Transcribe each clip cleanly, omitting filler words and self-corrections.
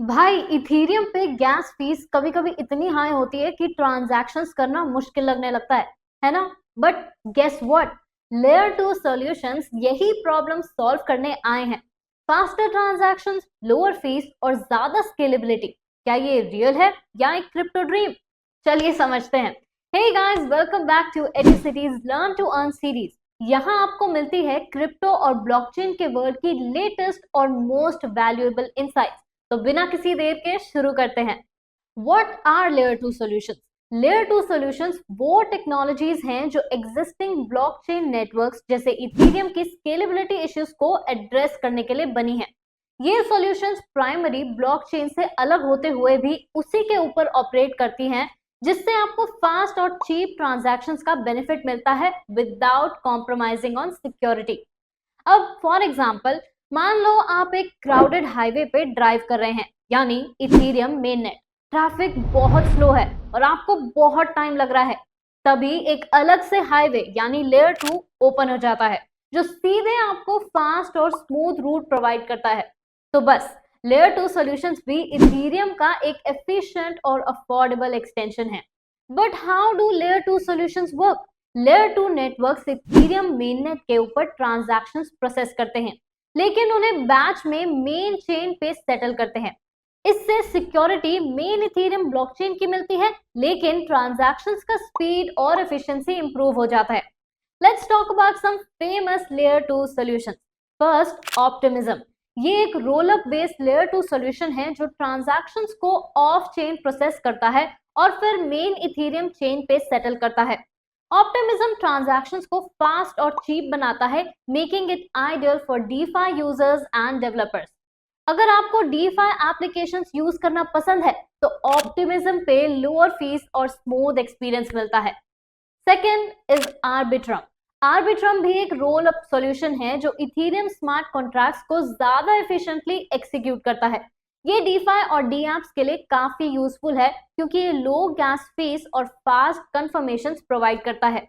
भाई इथीरियम पे gas fees कभी कभी इतनी हाई होती है कि ट्रांजैक्शंस करना मुश्किल लगने लगता है ना। But guess what, layer two solutions यही प्रॉब्लम सॉल्व करने आए हैं। फास्टर ट्रांजैक्शंस, लोअर फीस और ज्यादा स्केलेबिलिटी। क्या ये रियल है या एक क्रिप्टो ड्रीम? चलिए समझते हैं। Hey guys, welcome back to Educities learn to earn series. यहाँ आपको मिलती है क्रिप्टो और ब्लॉकचेन के वर्ल्ड की लेटेस्ट और मोस्ट वैल्यूएबल इनसाइट्स। तो बिना किसी देर के शुरू करते हैं। What are Layer 2 solutions? Layer 2 solutions वो टेक्नोलॉजीज हैं जो एग्जिस्टिंग ब्लॉकचेन नेटवर्क्स जैसे इथेरियम की स्केलेबिलिटी इश्यूज को एड्रेस करने के लिए बनी है। ये सॉल्यूशंस प्राइमरी ब्लॉकचेन से अलग होते हुए भी उसी के ऊपर ऑपरेट करती हैं, जिससे आपको फास्ट और चीप ट्रांजैक्शंस का बेनिफिट मिलता है विदाउट कॉम्प्रोमाइजिंग ऑन सिक्योरिटी। अब फॉर एग्जाम्पल, मान लो आप एक क्राउडेड हाईवे पे ड्राइव कर रहे हैं, यानी इथेरियम मेननेट। ट्रैफिक बहुत स्लो है और आपको बहुत टाइम लग रहा है। तभी एक अलग से हाईवे यानी लेयर 2 ओपन हो जाता है, जो सीधे आपको फास्ट और स्मूथ रूट प्रोवाइड करता है। तो बस लेयर 2 सॉल्यूशंस भी इथेरियम का एक एफिशिएंट और अफोर्डेबल एक्सटेंशन है। But how do layer 2 solutions work? Layer 2 networks Ethereum mainnet के ऊपर ट्रांजैक्शंस प्रोसेस करते हैं, लेकिन उन्हें बैच में मेन चेन पे सेटल करते हैं। इससे सिक्योरिटी मेन इथेरियम ब्लॉकचेन की मिलती है, लेकिन ट्रांजैक्शंस का स्पीड और एफिशिएंसी इंप्रूव हो जाता है। Let's talk about some famous layer 2 solutions. First, Optimism. ये एक roll up based layer 2 solution है जो ट्रांजैक्शंस को ऑफ चेन प्रोसेस करता है और फिर मेन इथेरियम चेन पे सेटल करता है। ऑप्टिमिज्म ट्रांजैक्शंस को फास्ट और चीप बनाता है, making it ideal for DeFi users and developers. अगर आपको डीफाई एप्लीकेशंस यूज करना पसंद है तो ऑप्टिमिज्म पे लोअर फीस और स्मूथ एक्सपीरियंस मिलता है। Second is Arbitrum. आर्बिट्रम भी एक रोल अप सॉल्यूशन है जो इथेरियम स्मार्ट कॉन्ट्रैक्ट्स को ज्यादा एफिशिएंटली एग्जीक्यूट करता है। ये डीफाई और डी एप्स के लिए काफी यूजफुल है क्योंकि ये लो गैस फीस और फास्ट कंफर्मेशंस प्रोवाइड करता है।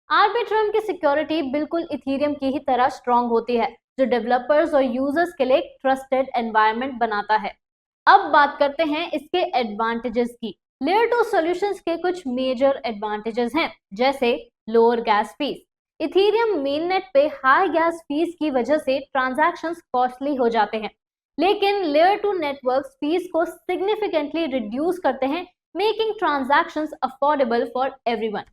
आर्बिट्रम की सिक्योरिटी बिल्कुल इथेरियम की ही तरह स्ट्रांग होती है, जो डेवलपर्स और यूजर्स के लिए एक ट्रस्टेड एनवायरनमेंट बनाता है। अब बात करते हैं इसके एडवांटेजेस की। लेयर 2 सॉल्यूशंस के कुछ मेजर एडवांटेजेस हैं, जैसे lower gas fees. Ethereum mainnet पे हाई गैस फीस की वजह से ट्रांजैक्शंस कॉस्टली हो जाते हैं, लेकिन लेयर 2 नेटवर्क्स फीस को सिग्निफिकेंटली रिड्यूस करते हैं, making transactions affordable for everyone.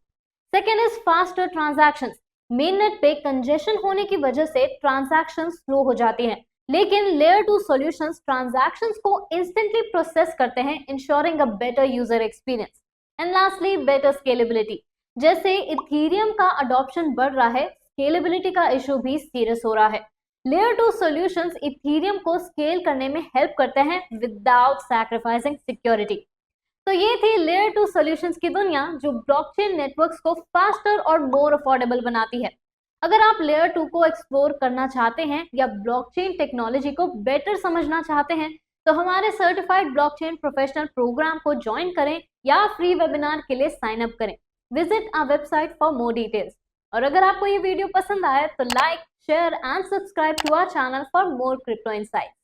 Second is faster transactions. Mainnet पे कंजेशन होने की वजह से ट्रांजैक्शंस स्लो हो जाती हैं, लेकिन लेयर 2 सॉल्यूशंस ट्रांजैक्शंस को इंस्टेंटली प्रोसेस करते हैं, ensuring a better user experience. And lastly, better scalability. जैसे इथेरियम का अडॉप्शन बढ़ रहा है, स्केलेबिलिटी का इशू भी सीरियस हो रहा है। लेयर 2 सॉल्यूशंस इथेरियम को स्केल करने में हेल्प करते हैं विदाउट सैक्रिफाइसिंग सिक्योरिटी। तो ये थी लेयर 2 सॉल्यूशंस की दुनिया, जो ब्लॉकचेन नेटवर्क्स को फास्टर और मोर अफोर्डेबल बनाती है। अगर आप लेयर 2 को एक्सप्लोर करना चाहते हैं या ब्लॉकचेन टेक्नोलॉजी को बेटर समझना चाहते हैं, तो हमारे सर्टिफाइड ब्लॉकचेन प्रोफेशनल प्रोग्राम को ज्वाइन करें या फ्री वेबिनार के लिए साइन अप करें। Visit our website for more details. और अगर आपको ये वीडियो पसंद आए तो like, share and subscribe to our channel for more crypto insights.